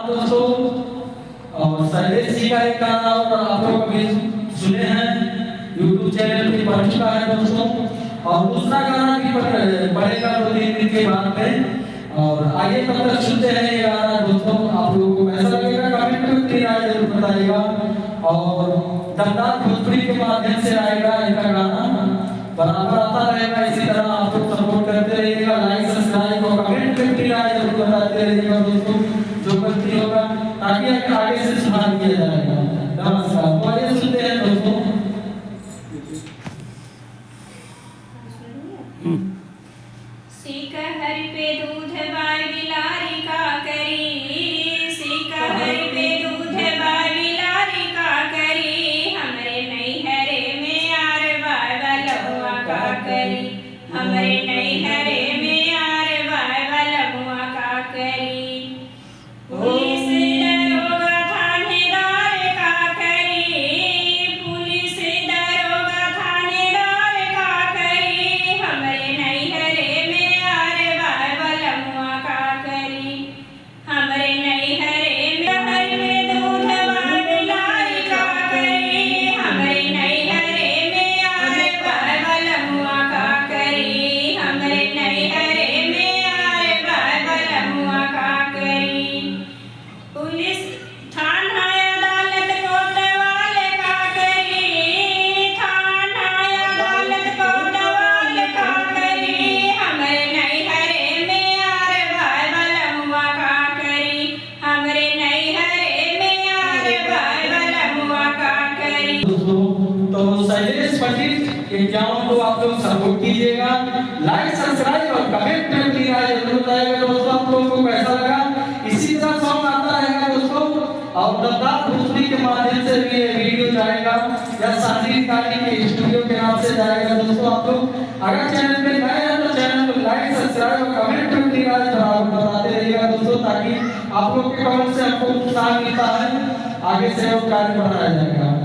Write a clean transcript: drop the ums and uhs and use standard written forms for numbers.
दोस्तों और शैलेश जी का एक गाना और आप लोग अभी सुने हैं YouTube चैनल पे बन चुका है दोस्तों। और दूसरा गाना भी पड़ेगा 2-3 दिन के बाद में। और आगे तब तक सुनते हैं ये गाना दोस्तों। आप लोगों को कैसा लगेगा कमेंट में अपनी राय जरूर बताइएगा। और दमदार भोजपुरी के माध्यम से आएगा इनका गाना, बराबर आता रहेगा। इसी तरह आप लोग सपोर्ट करते रहिएगा, लाइक सब्सक्राइब और कमेंट में अपनी राय जरूर बताते रहिएगा दोस्तों, जो गलती होगा ताकि आगे से सुधार किया जाएगा। नमस्कार। तो आइए सुनते हैं दोस्तों। शिकहर पे दूध बाय बिलारी का करी, शिकहर पे दूध बाय बिलारी का करी, हमरे नैहरे में यार बाय बलहुआ का करी, हमरे नैहरे में यार बाय बलहुआ का करी। पुलिस दरोगा थानेदार का करी, पुलिस दरोगा थानेदार का करी, हमरे नैहरे में यार बाय बलहुआ का करी, हमरे नैहरे में दूध बाय बिलारी का करी, हमरे नैहरे में यार बाय बलहुआ का करी, हमरे नैहरे में यार बाय बलहुआ का करी। पुलिस थाना अदालत कोतवाल का करी, थाना अदालत कोतवाल का करी, हमरे नैहरे में यार बाय बलहुआ का करी, हमरे नैहरे में यार बाय बलहुआ का करी। दोस्तों तो शैलेश पंडित एग्जाम को आप लोग सपोर्ट कीजिएगा, लाइक सब्सक्राइब और कमेंट में अपनी राय जरूर बताइएगा दोस्तों। आप लोगों को कैसा लगा? इसी तरह सॉन्ग आता रहेगा दोस्तों। और दमदार भोजपुरी के माध्यम से भी ये वीडियो जाएगा या शादी गाड़ी के स्टूडियो के नाम से जाएगा दोस्तों। आप लोग अगर चैनल पे नए हैं तो चैनल को लाइक सब्सक्राइब और कमेंट में अपनी राय बताते रहिएगा दोस्तों, ताकि आप लोग के कमेंट से हमको उत्साह मिलता है, आगे से और कार्य बढ़ाया जाएगा।